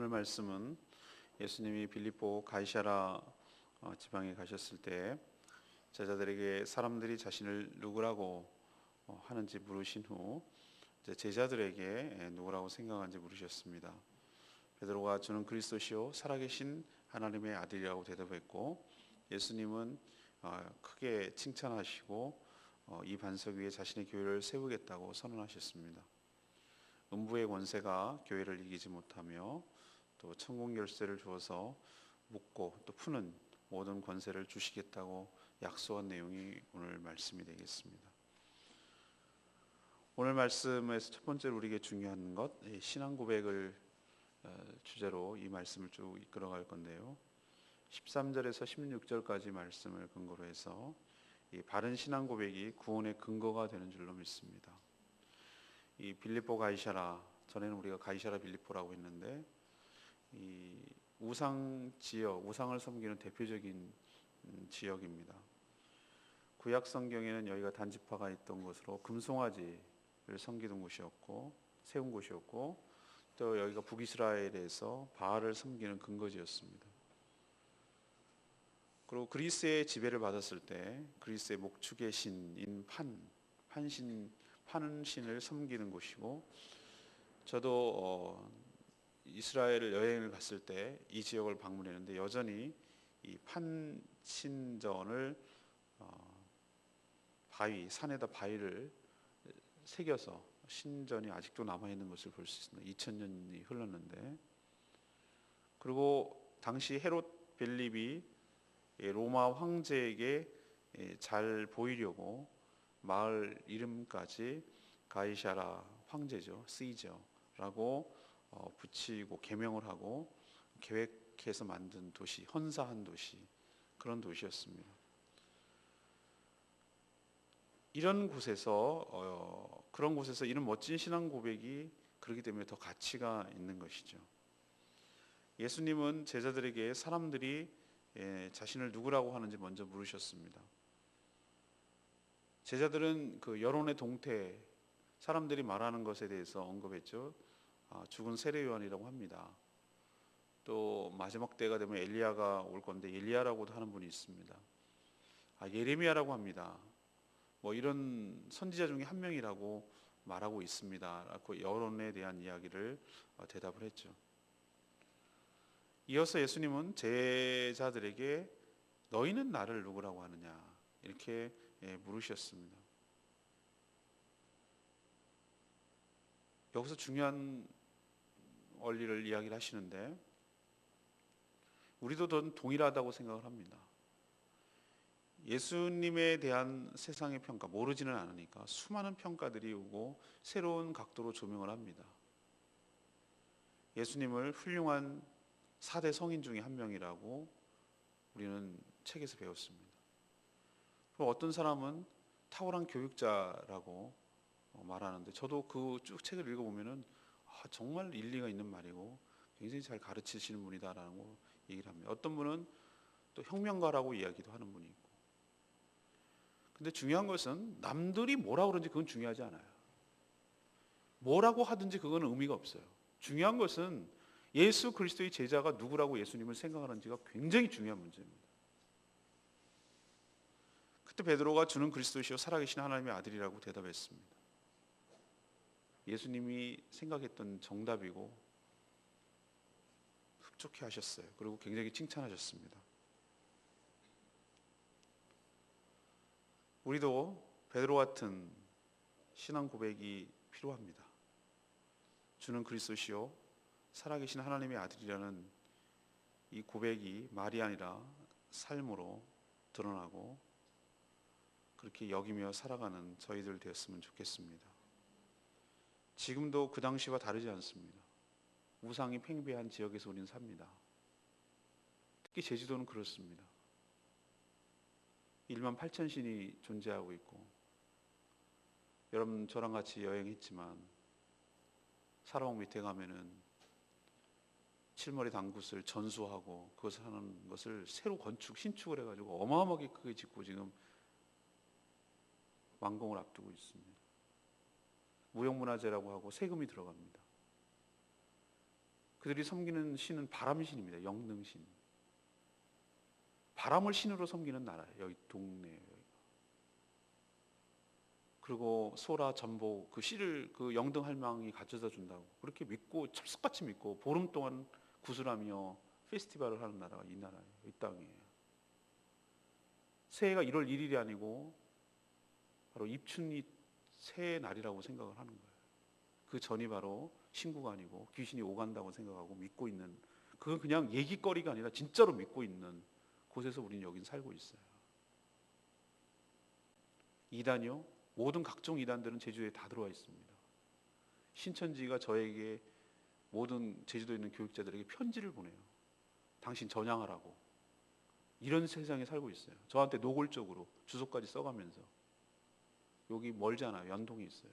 오늘 말씀은 예수님이 빌립보 가이사랴 지방에 가셨을 때 제자들에게 사람들이 자신을 누구라고 하는지 물으신 후 이제 제자들에게 누구라고 생각하는지 물으셨습니다. 베드로가 주는 그리스도시요 살아계신 하나님의 아들이라고 대답했고, 예수님은 크게 칭찬하시고 이 반석 위에 자신의 교회를 세우겠다고 선언하셨습니다. 음부의 권세가 교회를 이기지 못하며 또 천국 열쇠를 주어서 묶고 또 푸는 모든 권세를 주시겠다고 약속한 내용이 오늘 말씀이 되겠습니다. 오늘 말씀에서 첫 번째로 우리에게 중요한 것, 신앙 고백을 주제로 이 말씀을 쭉 이끌어갈 건데요. 13절에서 16절까지 말씀을 근거로 해서 이 바른 신앙 고백이 구원의 근거가 되는 줄로 믿습니다. 이 빌립보 가이사랴, 전에는 우리가 가이사랴 빌립보라고 했는데 이 우상 지역, 우상을 섬기는 대표적인 지역입니다. 구약 성경에는 여기가 단지파가 있던 곳으로 금송아지를 섬기던 곳이었고 세운 곳이었고, 또 여기가 북이스라엘에서 바알을 섬기는 근거지였습니다. 그리고 그리스의 지배를 받았을 때 그리스의 목축의 신인 판신을 섬기는 곳이고, 저도 이스라엘을 여행을 갔을 때 이 지역을 방문했는데 여전히 이 판신전을 산에다 바위를 새겨서 신전이 아직도 남아있는 것을 볼 수 있습니다. 2000년이 흘렀는데, 그리고 당시 헤롯 빌립이 로마 황제에게 잘 보이려고 마을 이름까지 가이사랴 황제죠, 시저라고 붙이고 개명을 하고 계획해서 만든 도시, 헌사한 도시, 그런 도시였습니다. 이런 곳에서 그런 곳에서 이런 멋진 신앙 고백이 그렇기 때문에 더 가치가 있는 것이죠. 예수님은 제자들에게 사람들이 자신을 누구라고 하는지 먼저 물으셨습니다. 제자들은 그 여론의 동태, 사람들이 말하는 것에 대해서 언급했죠. 죽은 세례 요한이라고 합니다. 또 마지막 때가 되면 엘리야가 올 건데 엘리야라고도 하는 분이 있습니다. 예레미야라고 합니다. 뭐 이런 선지자 중에 한 명이라고 말하고 있습니다. 라고 여론에 대한 이야기를 대답을 했죠. 이어서 예수님은 제자들에게 너희는 나를 누구라고 하느냐 이렇게 물으셨습니다. 여기서 중요한 원리를 이야기를 하시는데, 우리도 동일하다고 생각을 합니다. 예수님에 대한 세상의 평가, 모르지는 않으니까 수많은 평가들이 오고 새로운 각도로 조명을 합니다. 예수님을 훌륭한 4대 성인 중에 한 명이라고 우리는 책에서 배웠습니다. 그리고 어떤 사람은 탁월한 교육자라고 말하는데, 저도 그 쭉 책을 읽어보면은 정말 일리가 있는 말이고 굉장히 잘 가르치시는 분이다라는 거 얘기를 합니다. 어떤 분은 또 혁명가라고 이야기도 하는 분이 있고. 근데 중요한 것은 남들이 뭐라고 그러는지 그건 중요하지 않아요. 뭐라고 하든지 그거는 의미가 없어요. 중요한 것은 예수 그리스도의 제자가 누구라고 예수님을 생각하는지가 굉장히 중요한 문제입니다. 그때 베드로가 주는 그리스도시요 살아계신 하나님의 아들이라고 대답했습니다. 예수님이 생각했던 정답이고 흡족해 하셨어요. 그리고 굉장히 칭찬하셨습니다. 우리도 베드로 같은 신앙 고백이 필요합니다. 주는 그리스도시요 살아계신 하나님의 아들이라는 이 고백이 말이 아니라 삶으로 드러나고 그렇게 여기며 살아가는 저희들 되었으면 좋겠습니다. 지금도 그 당시와 다르지 않습니다. 우상이 팽배한 지역에서 우리는 삽니다. 특히 제주도는 그렇습니다. 1만 8천 신이 존재하고 있고, 여러분 저랑 같이 여행했지만 사라봉 밑에 가면은 칠머리 당굿을 전수하고 그것을 하는 것을 새로 신축을 해가지고 어마어마하게 크게 짓고 지금 완공을 앞두고 있습니다. 무형문화재라고 하고 세금이 들어갑니다. 그들이 섬기는 신은 바람신입니다. 영능신. 바람을 신으로 섬기는 나라예요. 여기 동네예요. 그리고 소라, 전복, 그 씨를 그 영등할망이 가져다 준다고 그렇게 믿고 철석같이 믿고 보름 동안 구슬하며 페스티벌을 하는 나라가 이 나라예요. 이 땅이에요. 새해가 1월 1일이 아니고 바로 입춘이 새해 날이라고 생각을 하는 거예요. 그 전이 바로 신구가 아니고 귀신이 오간다고 생각하고 믿고 있는, 그건 그냥 얘기거리가 아니라 진짜로 믿고 있는 곳에서 우리는 여긴 살고 있어요. 이단이요? 모든 각종 이단들은 제주도에 다 들어와 있습니다. 신천지가 저에게 모든 제주도에 있는 교육자들에게 편지를 보내요. 당신 전향하라고. 이런 세상에 살고 있어요. 저한테 노골적으로 주소까지 써가면서. 여기 멀지 않아요. 연동에 있어요.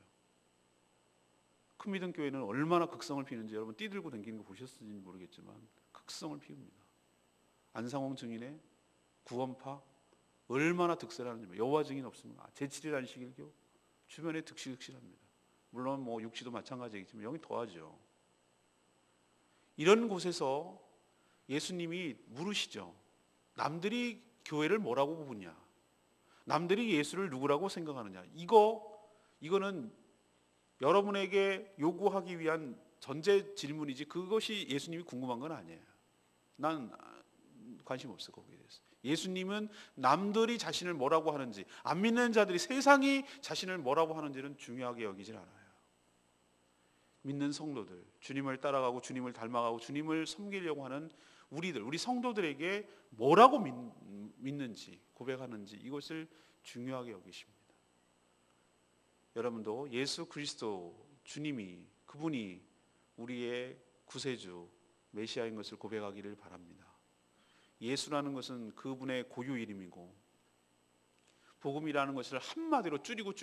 큰 믿음 교회는 얼마나 극성을 피는지 여러분 띠들고 다니는 거 보셨는지 모르겠지만 극성을 피웁니다. 안상홍 증인의 구원파 얼마나 득세라는지, 여호와 증인 없으면 제7일 안식일교 주변에 득실득실합니다. 물론 뭐 육지도 마찬가지겠지만 여기 더하죠. 이런 곳에서 예수님이 물으시죠. 남들이 교회를 뭐라고 보냐? 남들이 예수를 누구라고 생각하느냐? 이거는 여러분에게 요구하기 위한 전제 질문이지 그것이 예수님이 궁금한 건 아니에요. 난 관심 없어 거기에 대해서. 예수님은 남들이 자신을 뭐라고 하는지, 안 믿는 자들이 세상이 자신을 뭐라고 하는지는 중요하게 여기질 않아요. 믿는 성도들, 주님을 따라가고 주님을 닮아가고 주님을 섬기려고 하는 우리 성도들에게 뭐라고 믿는지, 고백하는지 이것을 중요하게 여기십니다. 여러분도 예수 그리스도 주님이, 그분이 우리의 구세주 메시아인 것을 고백하기를 바랍니다. 예수라는 것은 그분의 고유 이름이고, 복음이라는 것을 한마디로 줄이고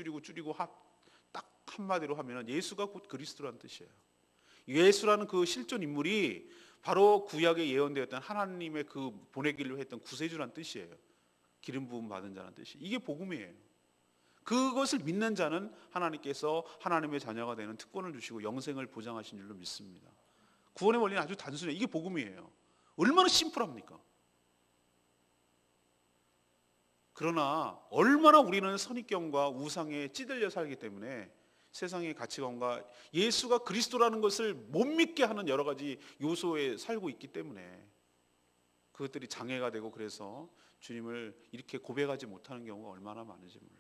딱 한마디로 하면 예수가 곧 그리스도라는 뜻이에요. 예수라는 그 실존 인물이 바로 구약에 예언되었던 하나님의 그 보내기로 했던 구세주라는 뜻이에요. 기름 부음 받은 자라는 뜻이. 이게 복음이에요. 그것을 믿는 자는 하나님께서 하나님의 자녀가 되는 특권을 주시고 영생을 보장하신 줄로 믿습니다. 구원의 원리는 아주 단순해요. 이게 복음이에요. 얼마나 심플합니까? 그러나 얼마나 우리는 선입견과 우상에 찌들려 살기 때문에 세상의 가치관과 예수가 그리스도라는 것을 못 믿게 하는 여러 가지 요소에 살고 있기 때문에 그것들이 장애가 되고, 그래서 주님을 이렇게 고백하지 못하는 경우가 얼마나 많은지 몰라요.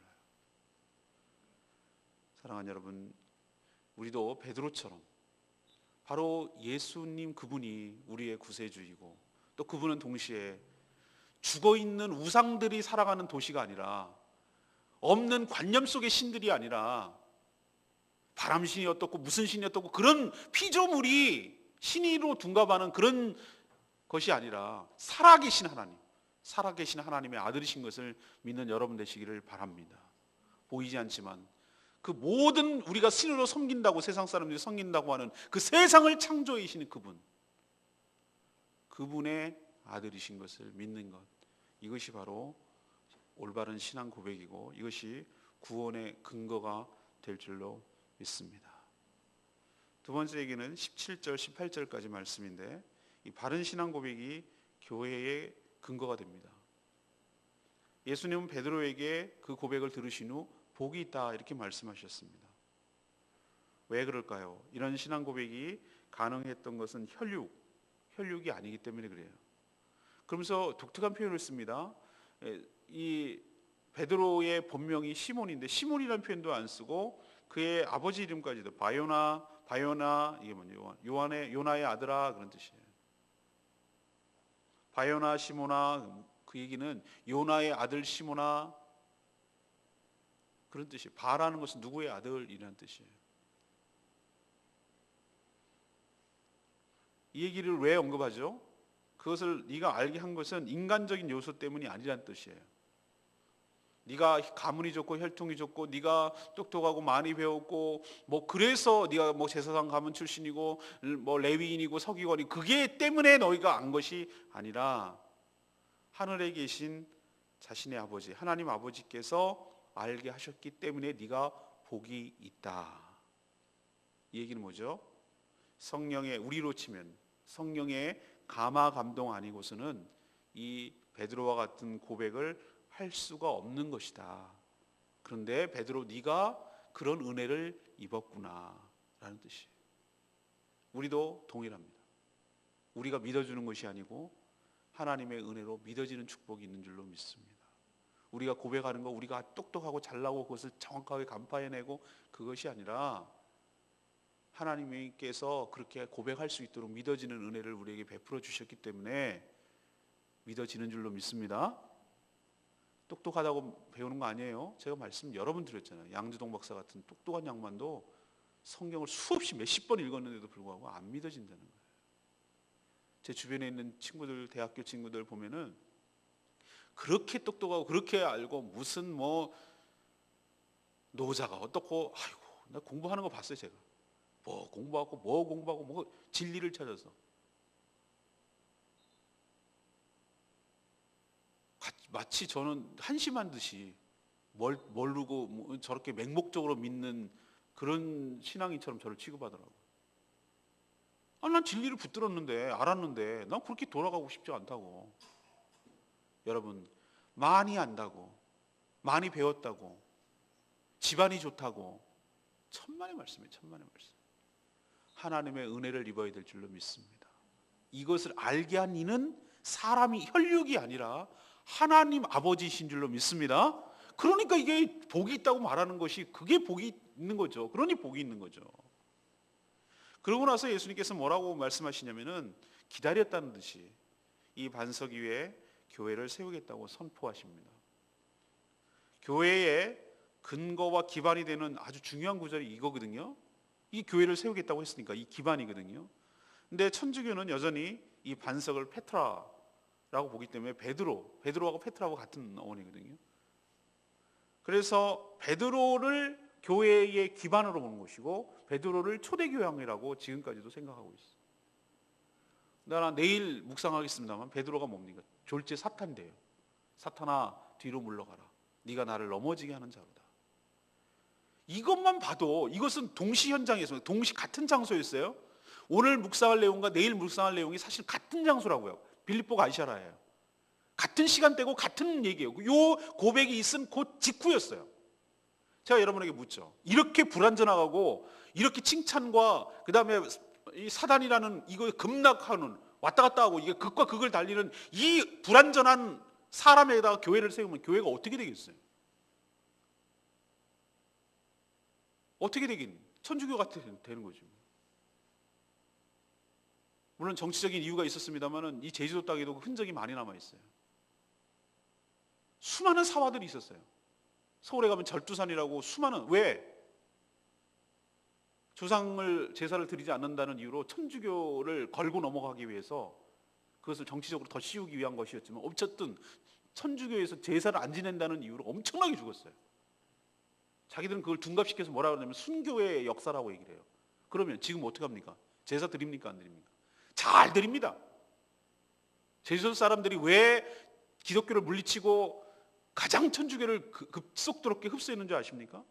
사랑하는 여러분, 우리도 베드로처럼 바로 예수님 그분이 우리의 구세주이고, 또 그분은 동시에 죽어있는 우상들이 살아가는 도시가 아니라, 없는 관념 속의 신들이 아니라, 바람신이 어떻고 무슨 신이 어떻고 그런 피조물이 신이로 둔갑하는 그런 것이 아니라 살아계신 하나님, 살아계신 하나님의 아들이신 것을 믿는 여러분 되시기를 바랍니다. 보이지 않지만 그 모든 우리가 신으로 섬긴다고, 세상 사람들이 섬긴다고 하는 그 세상을 창조하시는 그분의 아들이신 것을 믿는 것, 이것이 바로 올바른 신앙 고백이고 이것이 구원의 근거가 될 줄로 믿습니다. 두 번째 얘기는 17절 18절까지 말씀인데, 이 바른 신앙 고백이 교회의 근거가 됩니다. 예수님은 베드로에게 그 고백을 들으신 후 복이 있다 이렇게 말씀하셨습니다. 왜 그럴까요? 이런 신앙 고백이 가능했던 것은 혈육이 아니기 때문에 그래요. 그러면서 독특한 표현을 씁니다. 이 베드로의 본명이 시몬인데 시몬이라는 표현도 안 쓰고 그의 아버지 이름까지도 바요나, 이게 뭐냐, 요나의 아들아, 그런 뜻이에요. 바요나 시모나, 그 얘기는 요나의 아들 시모나, 그런 뜻이에요. 바라는 것은 누구의 아들이라는 뜻이에요. 이 얘기를 왜 언급하죠? 그것을 네가 알게 한 것은 인간적인 요소 때문이 아니라는 뜻이에요. 네가 가문이 좋고 혈통이 좋고 네가 똑똑하고 많이 배웠고 뭐 그래서 네가 뭐 제사장 가문 출신이고 뭐 레위인이고 서기관이 그게 때문에 너희가 안 것이 아니라 하늘에 계신 자신의 아버지 하나님 아버지께서 알게 하셨기 때문에 네가 복이 있다. 이 얘기는 뭐죠? 성령의, 우리로 치면 성령의 감화 감동 아니고서는 이 베드로와 같은 고백을 할 수가 없는 것이다. 그런데 베드로, 네가 그런 은혜를 입었구나 라는 뜻이에요. 우리도 동일합니다. 우리가 믿어주는 것이 아니고 하나님의 은혜로 믿어지는 축복이 있는 줄로 믿습니다. 우리가 고백하는 거, 우리가 똑똑하고 잘나고 그것을 정확하게 간파해내고 그것이 아니라 하나님께서 그렇게 고백할 수 있도록 믿어지는 은혜를 우리에게 베풀어 주셨기 때문에 믿어지는 줄로 믿습니다. 똑똑하다고 배우는 거 아니에요. 제가 말씀 여러 번 드렸잖아요. 양주동 박사 같은 똑똑한 양반도 성경을 수없이 몇십 번 읽었는데도 불구하고 안 믿어진다는 거예요. 제 주변에 있는 친구들, 대학교 친구들 보면은 그렇게 똑똑하고 그렇게 알고 무슨 뭐 노자가 어떻고, 아이고 나 공부하는 거 봤어요. 제가 뭐 공부하고 뭐 진리를 찾아서 마치 저는 한심한 듯이 모르고 뭐 저렇게 맹목적으로 믿는 그런 신앙인처럼 저를 취급하더라고요. 난 진리를 붙들었는데, 알았는데 난 그렇게 돌아가고 싶지 않다고. 여러분, 많이 안다고, 많이 배웠다고, 집안이 좋다고, 천만의 말씀이에요. 천만의 말씀. 하나님의 은혜를 입어야 될 줄로 믿습니다. 이것을 알게 한 이는 사람이, 혈육이 아니라 하나님 아버지이신 줄로 믿습니다. 그러니까 이게 복이 있다고 말하는 것이, 그게 복이 있는 거죠. 그러니 복이 있는 거죠. 그러고 나서 예수님께서 뭐라고 말씀하시냐면은, 기다렸다는 듯이 이 반석 위에 교회를 세우겠다고 선포하십니다. 교회의 근거와 기반이 되는 아주 중요한 구절이 이거거든요. 이 교회를 세우겠다고 했으니까 이 기반이거든요. 근데 천주교는 여전히 이 반석을 페트라라고 보기 때문에 베드로하고 페트라하고 같은 어원이거든요. 그래서 베드로를 교회의 기반으로 보는 것이고 베드로를 초대교회라고 지금까지도 생각하고 있어요. 나 내일 묵상하겠습니다만 베드로가 뭡니까? 졸제 사탄인데요. 사탄아 뒤로 물러가라. 네가 나를 넘어지게 하는 자로다. 이것만 봐도 이것은 동시 현장에서 같은 장소였어요. 오늘 묵상할 내용과 내일 묵상할 내용이 사실 같은 장소라고요. 빌립보가 아시아라예요. 같은 시간대고 같은 얘기예요. 요 고백이 있은 곧 직후였어요. 제가 여러분에게 묻죠. 이렇게 불완전하고 이렇게 칭찬과 그 다음에 이 사단이라는 이거 급락하는 왔다 갔다 하고 이게 극과 극을 달리는 이 불완전한 사람에다가 교회를 세우면 교회가 어떻게 되겠어요? 어떻게 되긴 천주교가 되는 거죠. 물론 정치적인 이유가 있었습니다만은 이 제주도 땅에도 흔적이 많이 남아 있어요. 수많은 사화들이 있었어요. 서울에 가면 절두산이라고 수많은, 왜? 조상을 제사를 드리지 않는다는 이유로 천주교를 걸고 넘어가기 위해서 그것을 정치적으로 더 씌우기 위한 것이었지만 어쨌든 천주교에서 제사를 안 지낸다는 이유로 엄청나게 죽었어요. 자기들은 그걸 둔갑시켜서 뭐라 그러냐면 순교의 역사라고 얘기를 해요. 그러면 지금 어떻게 합니까? 제사 드립니까? 안 드립니까? 잘 드립니다. 제주도 사람들이 왜 기독교를 물리치고 가장 천주교를 급속도롭게 흡수했는 줄 아십니까?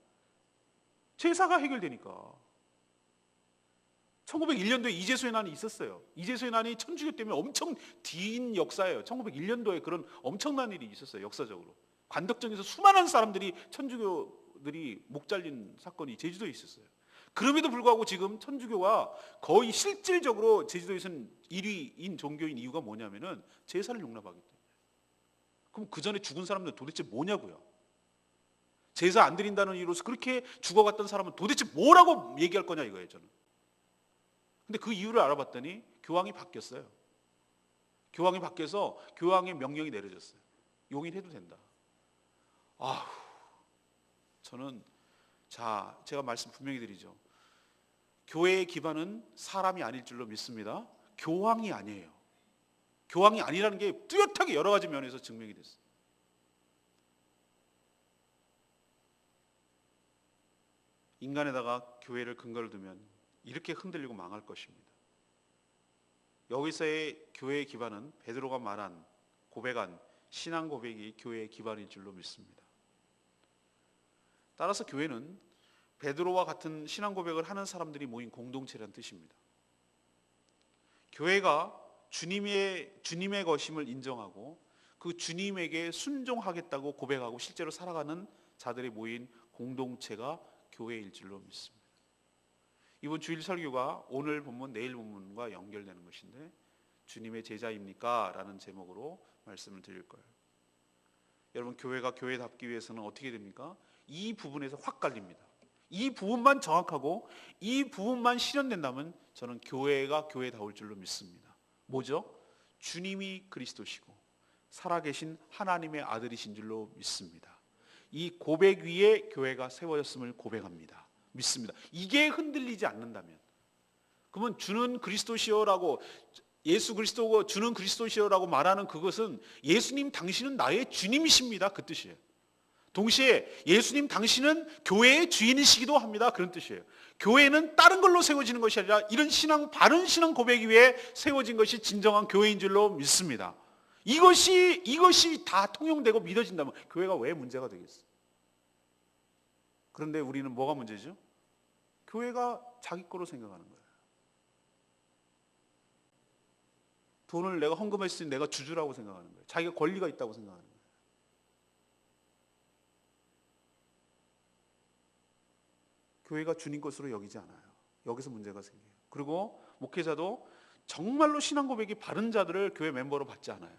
제사가 해결되니까. 1901년도에 이제수의 난이 있었어요. 이제수의 난이 천주교 때문에 엄청 긴 역사예요. 1901년도에 그런 엄청난 일이 있었어요. 역사적으로. 관덕정에서 수많은 사람들이 천주교들이 목 잘린 사건이 제주도에 있었어요. 그럼에도 불구하고 지금 천주교가 거의 실질적으로 제주도에서는 1위인 종교인 이유가 뭐냐면은 제사를 용납하기 때문에. 그럼 그 전에 죽은 사람들은 도대체 뭐냐고요? 제사 안 드린다는 이유로서 그렇게 죽어갔던 사람은 도대체 뭐라고 얘기할 거냐 이거예요, 저는. 근데 그 이유를 알아봤더니 교황이 바뀌었어요. 교황이 바뀌어서 교황의 명령이 내려졌어요. 용인해도 된다. 저는 제가 말씀 분명히 드리죠. 교회의 기반은 사람이 아닐 줄로 믿습니다. 교황이 아니에요. 교황이 아니라는 게 뚜렷하게 여러 가지 면에서 증명이 됐어요. 인간에다가 교회를 근거를 두면 이렇게 흔들리고 망할 것입니다. 여기서의 교회의 기반은 베드로가 말한 고백한 신앙 고백이 교회의 기반인 줄로 믿습니다. 따라서 교회는 베드로와 같은 신앙 고백을 하는 사람들이 모인 공동체라는 뜻입니다. 교회가 주님의 것임을 인정하고 그 주님에게 순종하겠다고 고백하고 실제로 살아가는 자들이 모인 공동체가 교회일 줄로 믿습니다. 이번 주일 설교가 오늘 본문 내일 본문과 연결되는 것인데 주님의 제자입니까? 라는 제목으로 말씀을 드릴 거예요. 여러분, 교회가 교회답기 위해서는 어떻게 됩니까? 이 부분에서 확 갈립니다. 이 부분만 정확하고 이 부분만 실현된다면 저는 교회가 교회다울 줄로 믿습니다. 뭐죠? 주님이 그리스도시고 살아계신 하나님의 아들이신 줄로 믿습니다. 이 고백 위에 교회가 세워졌음을 고백합니다. 믿습니다. 이게 흔들리지 않는다면, 그러면 주는 그리스도시여라고, 예수 그리스도고 주는 그리스도시여라고 말하는 그것은 예수님 당신은 나의 주님이십니다, 그 뜻이에요. 동시에 예수님 당신은 교회의 주인이시기도 합니다, 그런 뜻이에요. 교회는 다른 걸로 세워지는 것이 아니라 이런 바른 신앙 고백 위에 세워진 것이 진정한 교회인 줄로 믿습니다. 이것이 다 통용되고 믿어진다면 교회가 왜 문제가 되겠어요? 그런데 우리는 뭐가 문제죠? 교회가 자기 거로 생각하는 거예요. 돈을 내가 헌금했을 때 내가 주주라고 생각하는 거예요. 자기가 권리가 있다고 생각하는 거예요. 교회가 주님 것으로 여기지 않아요. 여기서 문제가 생겨요. 그리고 목회자도 정말로 신앙 고백이 바른 자들을 교회 멤버로 받지 않아요.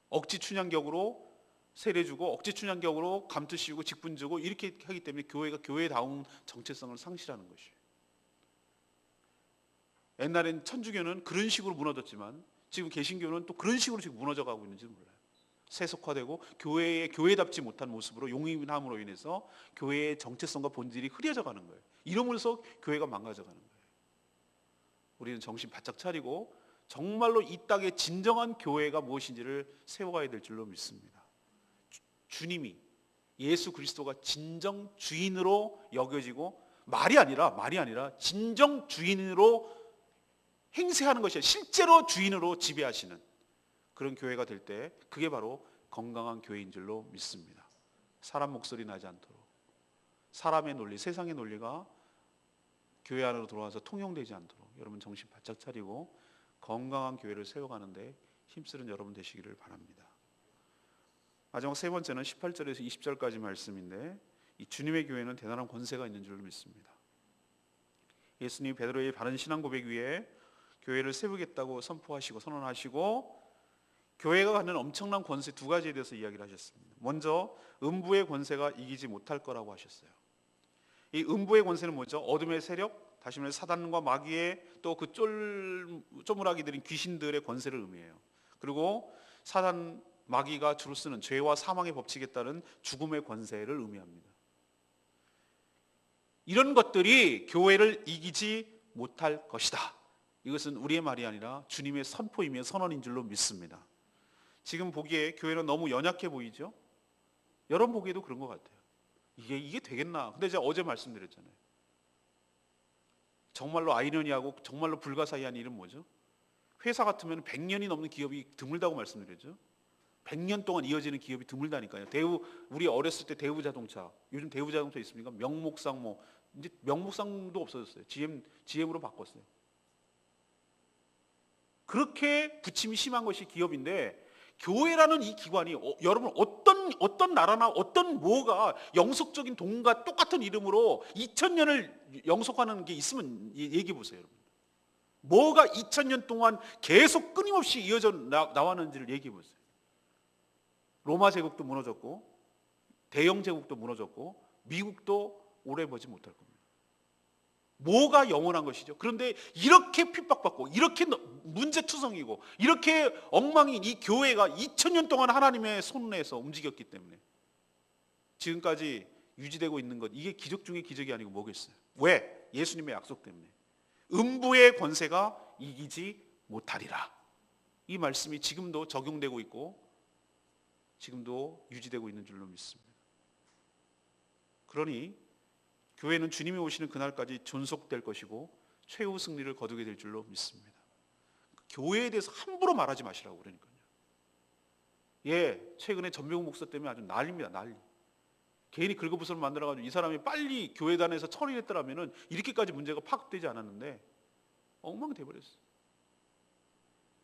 억지 춘향격으로 세례 주고 억지 춘향격으로 감투 씌우고 직분 주고 이렇게 하기 때문에 교회가 교회다운 정체성을 상실하는 것이에요. 옛날엔 천주교는 그런 식으로 무너졌지만 지금 개신교는 또 그런 식으로 지금 무너져 가고 있는지 몰라요. 세속화되고 교회답지 못한 모습으로 용인함으로 인해서 교회의 정체성과 본질이 흐려져 가는 거예요. 이러면서 교회가 망가져 가는 거예요. 우리는 정신 바짝 차리고 정말로 이 땅의 진정한 교회가 무엇인지를 세워가야 될 줄로 믿습니다. 주님이, 예수 그리스도가 진정 주인으로 여겨지고 말이 아니라 진정 주인으로 행세하는 것이 실제로 주인으로 지배하시는 그런 교회가 될 때 그게 바로 건강한 교회인 줄로 믿습니다. 사람 목소리 나지 않도록, 사람의 논리, 세상의 논리가 교회 안으로 들어와서 통용되지 않도록 여러분 정신 바짝 차리고 건강한 교회를 세워가는데 힘쓰는 여러분 되시기를 바랍니다. 마지막 세 번째는 18절에서 20절까지 말씀인데 이 주님의 교회는 대단한 권세가 있는 줄로 믿습니다. 예수님이 베드로의 바른 신앙 고백 위에 교회를 세우겠다고 선포하시고 선언하시고 교회가 갖는 엄청난 권세 두 가지에 대해서 이야기를 하셨습니다. 먼저 음부의 권세가 이기지 못할 거라고 하셨어요. 이 음부의 권세는 뭐죠? 어둠의 세력, 다시 말해 사단과 마귀의 또 그 쪼무라기들인 귀신들의 권세를 의미해요. 그리고 사단, 마귀가 주로 쓰는 죄와 사망의 법칙에 따른 죽음의 권세를 의미합니다. 이런 것들이 교회를 이기지 못할 것이다. 이것은 우리의 말이 아니라 주님의 선포이며 선언인 줄로 믿습니다. 지금 보기에 교회는 너무 연약해 보이죠? 여러분 보기에도 그런 것 같아요. 이게 되겠나? 근데 제가 어제 말씀드렸잖아요. 정말로 아이러니하고 정말로 불가사의한 일은 뭐죠? 회사 같으면 100년이 넘는 기업이 드물다고 말씀드렸죠. 100년 동안 이어지는 기업이 드물다니까요. 우리 어렸을 때 대우자동차, 요즘 대우자동차 있습니까? 명목상 이제 명목상도 없어졌어요. GM으로 바꿨어요. 그렇게 부침이 심한 것이 기업인데 교회라는 이 기관이 여러분 어떤 나라나 어떤 뭐가 영속적인 돈과 똑같은 이름으로 2000년을 영속하는 게 있으면 얘기해 보세요, 여러분. 뭐가 2000년 동안 계속 끊임없이 이어져 나왔는지를 얘기해 보세요. 로마 제국도 무너졌고 대영 제국도 무너졌고 미국도 오래 보지 못할 겁니다. 뭐가 영원한 것이죠? 그런데 이렇게 핍박받고 이렇게 문제투성이고 이렇게 엉망인 이 교회가 2000년 동안 하나님의 손에서 움직였기 때문에 지금까지 유지되고 있는 것, 이게 기적 중에 기적이 아니고 뭐겠어요? 왜? 예수님의 약속 때문에. 음부의 권세가 이기지 못하리라. 이 말씀이 지금도 적용되고 있고 지금도 유지되고 있는 줄로 믿습니다. 그러니 교회는 주님이 오시는 그날까지 존속될 것이고 최후 승리를 거두게 될 줄로 믿습니다. 교회에 대해서 함부로 말하지 마시라고 그러니까요. 최근에 전병훈 목사 때문에 아주 난리입니다. 난리. 괜히 긁어부스럼 만들어가지고 이 사람이 빨리 교회단에서 처리했더라면 이렇게까지 문제가 파악되지 않았는데 엉망이 돼버렸어요.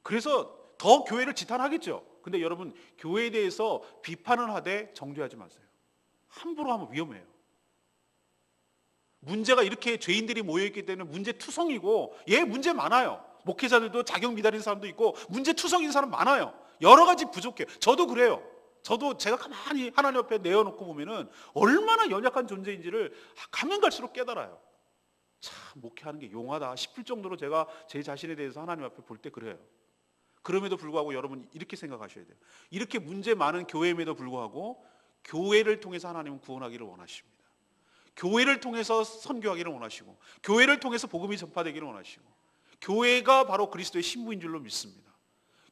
그래서 더 교회를 지탄하겠죠. 근데 여러분, 교회에 대해서 비판을 하되 정죄하지 마세요. 함부로 하면 위험해요. 문제가 이렇게 죄인들이 모여있기 때문에 문제투성이고, 문제 많아요. 목회자들도 자격 미달인 사람도 있고 문제 투성인 사람 많아요. 여러 가지 부족해요. 저도 그래요. 저도 제가 가만히 하나님 앞에 내어놓고 보면은 얼마나 연약한 존재인지를 가면 갈수록 깨달아요. 참, 목회하는 게 용하다 싶을 정도로 제가 제 자신에 대해서 하나님 앞에 볼 때 그래요. 그럼에도 불구하고 여러분 이렇게 생각하셔야 돼요. 이렇게 문제 많은 교회임에도 불구하고 교회를 통해서 하나님은 구원하기를 원하십니다. 교회를 통해서 선교하기를 원하시고, 교회를 통해서 복음이 전파되기를 원하시고, 교회가 바로 그리스도의 신부인 줄로 믿습니다.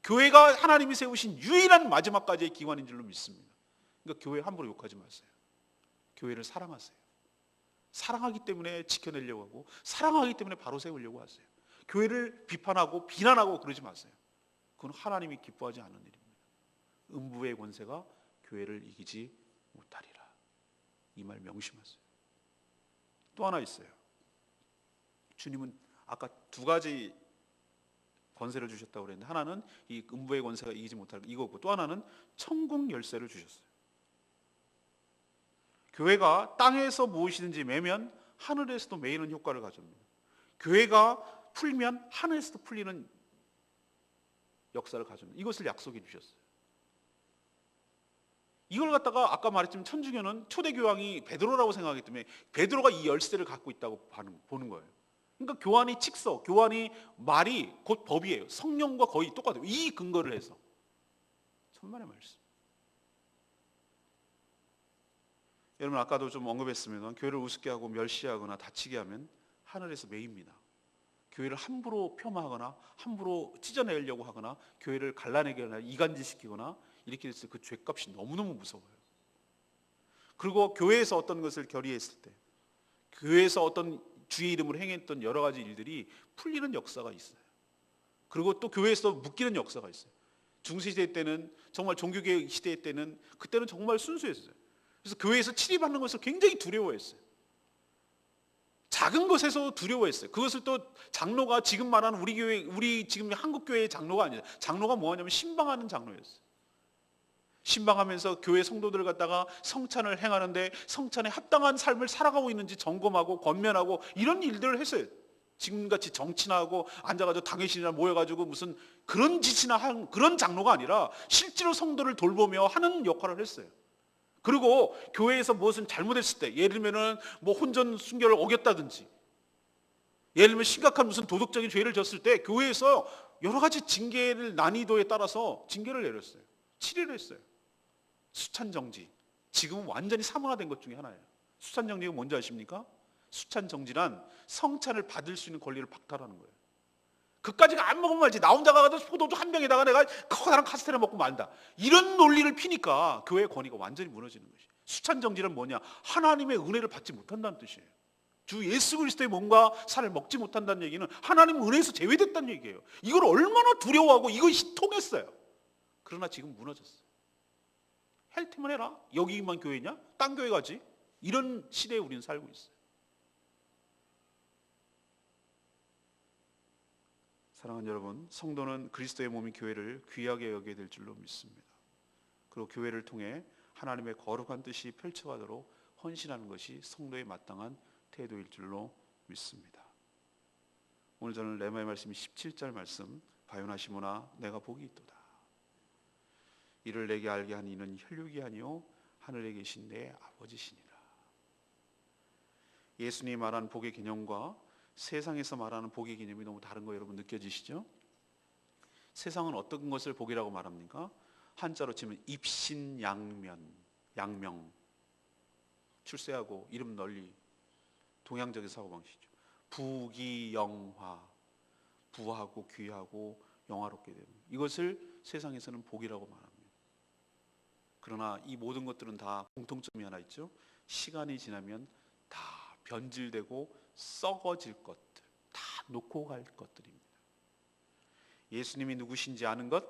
교회가 하나님이 세우신 유일한 마지막까지의 기관인 줄로 믿습니다. 그러니까 교회 함부로 욕하지 마세요. 교회를 사랑하세요. 사랑하기 때문에 지켜내려고 하고, 사랑하기 때문에 바로 세우려고 하세요. 교회를 비판하고 비난하고 그러지 마세요. 그건 하나님이 기뻐하지 않는 일입니다. 음부의 권세가 교회를 이기지 못하리라. 이 말 명심하세요. 또 하나 있어요. 주님은 아까 두 가지 권세를 주셨다고 그랬는데, 하나는 이 음부의 권세가 이기지 못할 이거고, 또 하나는 천국 열쇠를 주셨어요. 교회가 땅에서 무엇이든지 매면 하늘에서도 매이는 효과를 가집니다. 교회가 풀면 하늘에서도 풀리는 역사를 가집니다. 이것을 약속해 주셨어요. 이걸 갖다가 아까 말했지만 천주교는 초대교황이 베드로라고 생각하기 때문에 베드로가 이 열쇠를 갖고 있다고 보는 거예요. 그러니까 교환이 칙서, 교환이 말이 곧 법이에요. 성령과 거의 똑같아요. 이 근거를 해서. 천만의 말씀. 여러분, 아까도 좀 언급했습니다. 교회를 우습게 하고 멸시하거나 다치게 하면 하늘에서 매입니다. 교회를 함부로 폄하하거나 함부로 찢어내려고 하거나 교회를 갈라내거나 이간질시키거나 이렇게 됐을 때 그 죄값이 너무너무 무서워요. 그리고 교회에서 어떤 것을 결의했을 때, 교회에서 어떤 주의 이름으로 행했던 여러 가지 일들이 풀리는 역사가 있어요. 그리고 또 교회에서 묶이는 역사가 있어요. 중세시대 때는, 정말 종교개혁 시대 때는, 그때는 정말 순수했어요. 그래서 교회에서 치리받는 것을 굉장히 두려워했어요. 작은 것에서 두려워했어요. 그것을 또 장로가, 지금 말하는 우리 교회, 우리 지금 한국 교회의 장로가 아니에요. 장로가 뭐냐면 신방하는 장로였어요. 신방하면서 교회 성도들을 갖다가 성찬을 행하는데 성찬에 합당한 삶을 살아가고 있는지 점검하고 권면하고 이런 일들을 했어요. 지금같이 정치나하고 앉아가지고 당회신이나 모여가지고 무슨 그런 짓이나 한 그런 장로가 아니라 실제로 성도를 돌보며 하는 역할을 했어요. 그리고 교회에서 무엇은 잘못했을 때, 예를 들면은 뭐 혼전 순결을 어겼다든지, 예를 들면 심각한 무슨 도덕적인 죄를 졌을 때 교회에서 여러 가지 징계를 난이도에 따라서 징계를 내렸어요. 치료를 했어요. 수찬정지. 지금은 완전히 사문화된 것 중에 하나예요. 수찬정지가 뭔지 아십니까? 수찬정지란 성찬을 받을 수 있는 권리를 박탈하는 거예요. 그까지가 안 먹으면 말지, 나 혼자 가서 포도주 한 병에다가 내가 커다란 카스테라 먹고 말다, 이런 논리를 피니까 교회의 권위가 완전히 무너지는 것이. 수찬정지란 뭐냐? 하나님의 은혜를 받지 못한다는 뜻이에요. 주 예수 그리스도의 몸과 살을 먹지 못한다는 얘기는 하나님의 은혜에서 제외됐다는 얘기예요. 이걸 얼마나 두려워하고 이것이 통했어요. 그러나 지금 무너졌어요. 할 테면 해라. 여기만 교회냐? 딴 교회 가지. 이런 시대에 우리는 살고 있어요. 사랑하는 여러분, 성도는 그리스도의 몸인 교회를 귀하게 여겨야 될 줄로 믿습니다. 그리고 교회를 통해 하나님의 거룩한 뜻이 펼쳐가도록 헌신하는 것이 성도의 마땅한 태도일 줄로 믿습니다. 오늘 저는 레마의 말씀이 17절 말씀, 바요나 시모나 내가 복이 있도다. 이를 내게 알게 한 이는 혈육이 아니요 하늘에 계신 내 아버지시니라. 예수님이 말한 복의 개념과 세상에서 말하는 복의 개념이 너무 다른 거 여러분 느껴지시죠? 세상은 어떤 것을 복이라고 말합니까? 한자로 치면 입신양면, 양명, 출세하고 이름 널리, 동양적인 사고방식이죠. 부귀영화, 부하고 귀하고 영화롭게 되는, 이것을 세상에서는 복이라고 말합니다. 그러나 이 모든 것들은 다 공통점이 하나 있죠. 시간이 지나면 다 변질되고 썩어질 것들, 다 놓고 갈 것들입니다. 예수님이 누구신지 아는 것,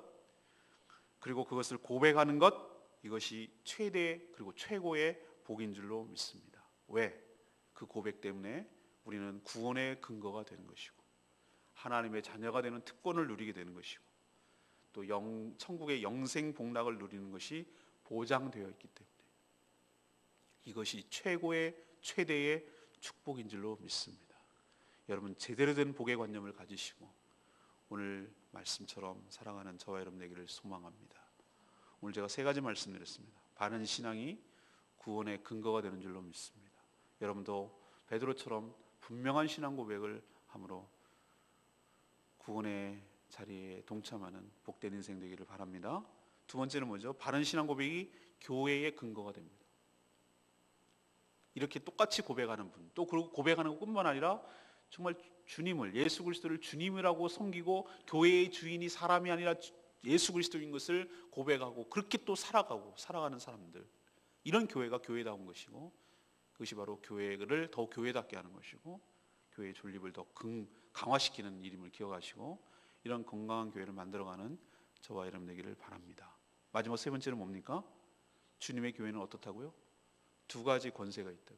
그리고 그것을 고백하는 것, 이것이 최대 그리고 최고의 복인 줄로 믿습니다. 왜? 그 고백 때문에 우리는 구원의 근거가 되는 것이고, 하나님의 자녀가 되는 특권을 누리게 되는 것이고, 또 천국의 영생 복락을 누리는 것이 보장되어 있기 때문에 이것이 최대의 축복인 줄로 믿습니다. 여러분 제대로 된 복의 관념을 가지시고 오늘 말씀처럼 살아가는 저와 여러분 되기를 소망합니다. 오늘 제가 3가지 말씀드렸습니다. 바른 신앙이 구원의 근거가 되는 줄로 믿습니다. 여러분도 베드로처럼 분명한 신앙 고백을 함으로 구원의 자리에 동참하는 복된 인생 되기를 바랍니다. 2번째는 뭐죠? 바른 신앙 고백이 교회의 근거가 됩니다. 이렇게 똑같이 고백하는 분, 또 그리고 고백하는 것뿐만 아니라 정말 주님을, 예수 그리스도를 주님이라고 섬기고 교회의 주인이 사람이 아니라 예수 그리스도인 것을 고백하고 그렇게 또 살아가는 사람들, 이런 교회가 교회다운 것이고, 그것이 바로 교회를 더 교회답게 하는 것이고 교회의 존립을 더 강화시키는 일임을 기억하시고 이런 건강한 교회를 만들어가는 저와 여러분 되기를 바랍니다. 마지막 3번째는 뭡니까? 주님의 교회는 어떻다고요? 2가지 권세가 있다고요.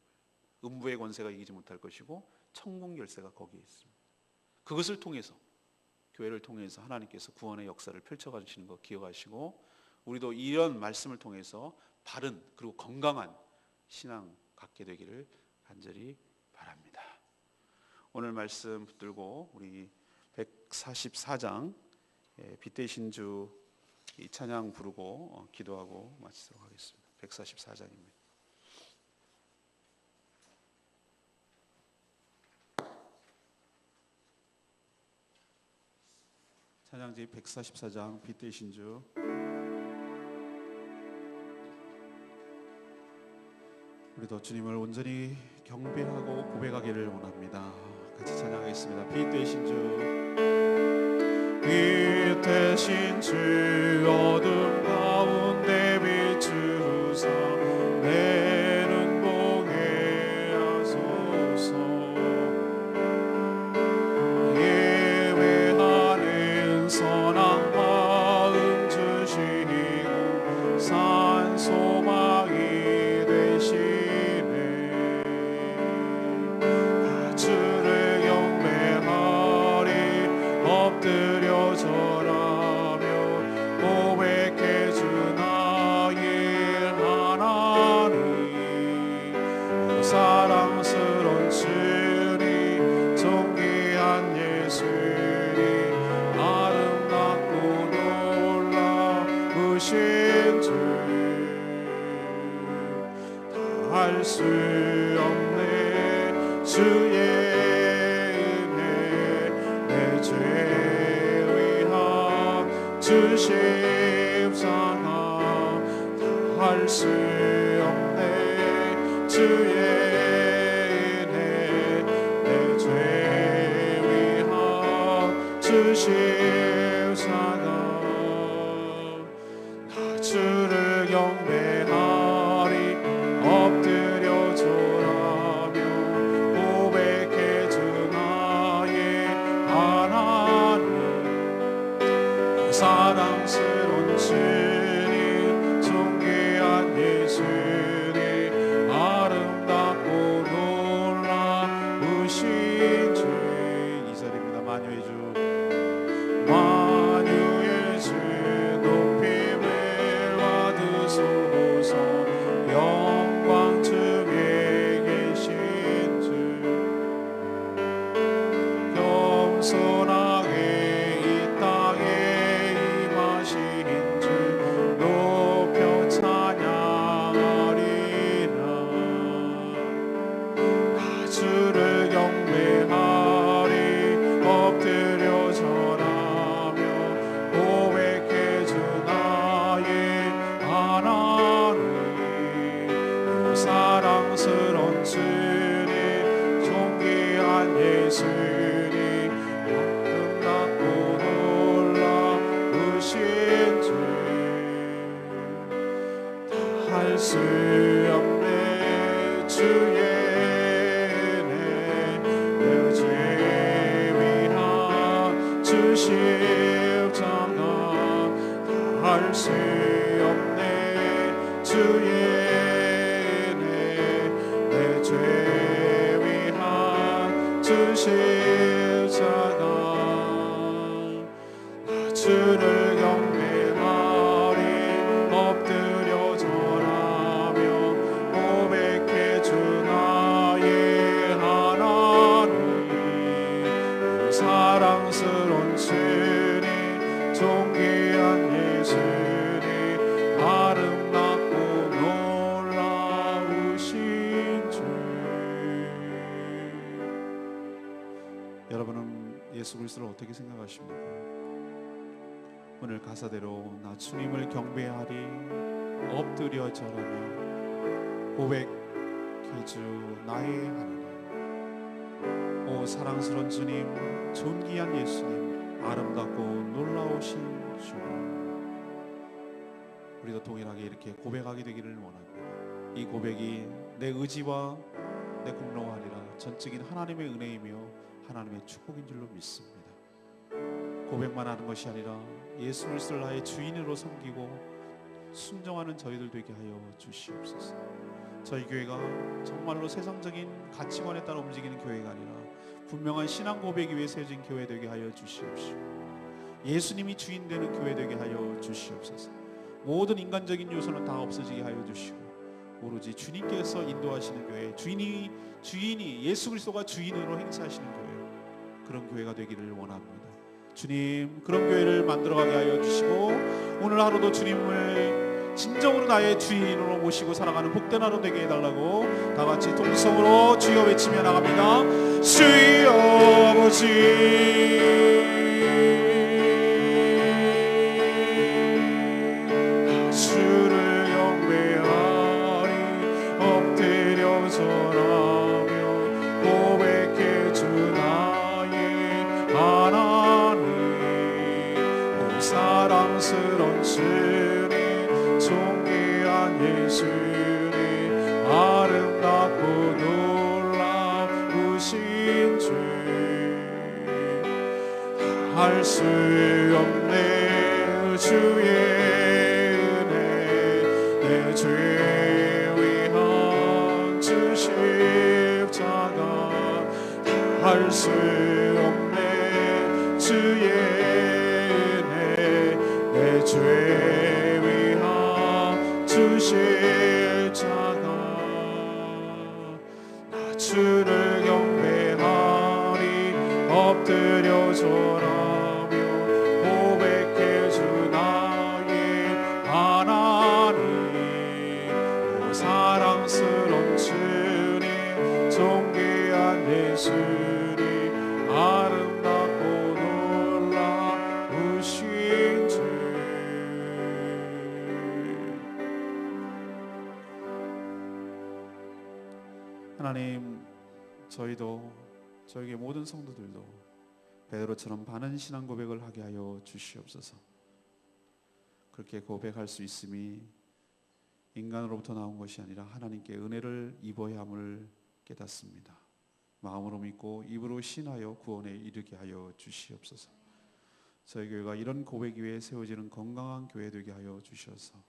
음부의 권세가 이기지 못할 것이고 천국 열쇠가 거기에 있습니다. 그것을 통해서, 교회를 통해서 하나님께서 구원의 역사를 펼쳐가시는 거 기억하시고 우리도 이런 말씀을 통해서 바른 그리고 건강한 신앙 갖게 되기를 간절히 바랍니다. 오늘 말씀 붙들고 우리 144장 빛 대신 주 이 찬양 부르고 기도하고 마치도록 하겠습니다. 144장입니다. 찬양지 144장 빛 대신 주. 우리도 주님을 온전히 경배하고 고백하기를 원합니다. 같이 찬양하겠습니다. 빛 되신 주, 빛 되신 주, 어둠 가운데 비추사 내 눈 보게 하소서. 예배하는 선한 마음 주시고 산 소망이 되시네. 주를 경배하리 엎드려 절하며 고백해 주 나의 하나님. 사랑스러운 주님, 존귀한 예수님, 아름답고 놀라우신 주, 할 수 없네 주의 은혜, 내 죄 위한 주 십자가, 할 수 없네 주의 은혜, 내 죄 위한 주 십자가. 나 주를 경배하리 엎드려 절하며 고백해 주 나의 하나님. 사랑스러운 주님, 존귀한 예수님, 아름답고 놀라우신 주. 2절입니다. 만유의 주, 만유의 주 높임을 받으소서. 영광 주에 계신 주, 겸손하게 이 땅에 임하신 주 높여 찬양하리라. 나 주를 경배하리 엎드려 절하며 고백해 주 나의 하나님. 사랑스러운 주님, 존귀한 예수님, 아름답고 놀라우신 주, 다 할 수 없네 주의 은혜, 내 죄 위한 주 십자가, 다 할 수 없네 주의 죄 위한 주 십자가. 나 주를 것을 어떻게 생각하십니까? 오늘 가사대로 나 주님을 경배하리 엎드려 절하며 고백해주 나의 하나님. 오 사랑스러운 주님, 존귀한 예수님, 아름답고 놀라우신 주님, 우리도 동일하게 이렇게 고백하게 되기를 원합니다. 이 고백이 내 의지와 내 공로가 아니라 전적인 하나님의 은혜이며 하나님의 축복인 줄로 믿습니다. 고백만 하는 것이 아니라 예수 그리스도를 나의 주인으로 섬기고 순종하는 저희들 되게 하여 주시옵소서. 저희 교회가 정말로 세상적인 가치관에 따라 움직이는 교회가 아니라 분명한 신앙 고백 위에 세워진 교회 되게 하여 주시옵시고, 예수님이 주인 되는 교회 되게 하여 주시옵소서. 모든 인간적인 요소는 다 없어지게 하여 주시고 오로지 주님께서 인도하시는 교회, 주인이 예수 그리스도가 주인으로 행사하시는 교회, 그런 교회가 되기를 원합니다. 주님, 그런 교회를 만들어가게 하여 주시고 오늘 하루도 주님을 진정으로 나의 주인으로 모시고 살아가는 복된 하루 되게 해달라고 다 같이 통성으로 주여 외치며 나갑니다. 주여 아버지, 주를 경배하리 엎드려 절하며 고백해주 나의 하나님. 오 사랑스러운 주님, 존귀한 예수님, 아름답고 놀라우신 주, 할 수 없네 주의 은혜, 내 죄 위한 주 십자가, 할 수 없네 주의 은혜, 내 죄 위한 주 십자가. 나 주를 경배하리 엎드려 절하며 고백해주 나의 하나님. 오 사랑스러운 주님, 존귀한 예수님, 아름답고 놀라우신 주. 하나님, 저에게 모든 성도들도 베드로처럼 바른 신앙 고백을 하게 하여 주시옵소서. 그렇게 고백할 수 있음이 인간으로부터 나온 것이 아니라 하나님께 은혜를 입어야 함을 깨닫습니다. 마음으로 믿고 입으로 신하여 구원에 이르게 하여 주시옵소서. 저희 교회가 이런 고백 위에 세워지는 건강한 교회 되게 하여 주셔서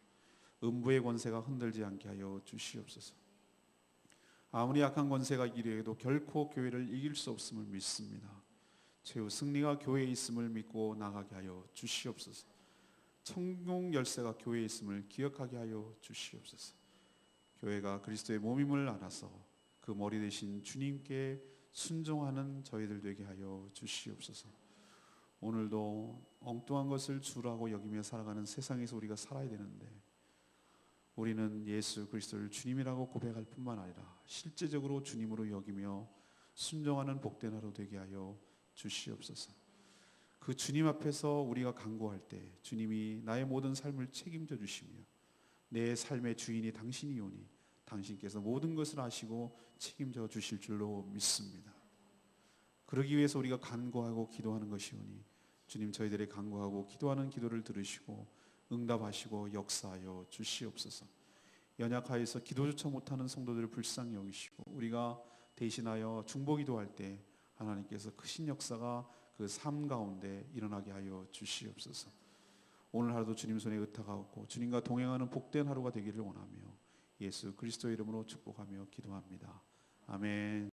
음부의 권세가 흔들지 않게 하여 주시옵소서. 아무리 약한 권세가 이르해도 결코 교회를 이길 수 없음을 믿습니다. 최후 승리가 교회에 있음을 믿고 나가게 하여 주시옵소서. 성공 열쇠가 교회에 있음을 기억하게 하여 주시옵소서. 교회가 그리스도의 몸임을 알아서 그 머리 되신 주님께 순종하는 저희들 되게 하여 주시옵소서. 오늘도 엉뚱한 것을 주라고 여기며 살아가는 세상에서 우리가 살아야 되는데, 우리는 예수 그리스도를 주님이라고 고백할 뿐만 아니라 실제적으로 주님으로 여기며 순종하는 복된 하루 되게 하여 주시옵소서. 그 주님 앞에서 우리가 간구할 때 주님이 나의 모든 삶을 책임져 주시며 내 삶의 주인이 당신이오니 당신께서 모든 것을 아시고 책임져 주실 줄로 믿습니다. 그러기 위해서 우리가 간구하고 기도하는 것이오니 주님, 저희들의 간구하고 기도하는 기도를 들으시고 응답하시고 역사하여 주시옵소서. 연약하여서 기도조차 못하는 성도들을 불쌍히 여기시고 우리가 대신하여 중보기도할 때 하나님께서 크신 역사가 그 삶 가운데 일어나게 하여 주시옵소서. 오늘 하루도 주님 손에 의탁하고 주님과 동행하는 복된 하루가 되기를 원하며 예수 그리스도의 이름으로 축복하며 기도합니다. 아멘.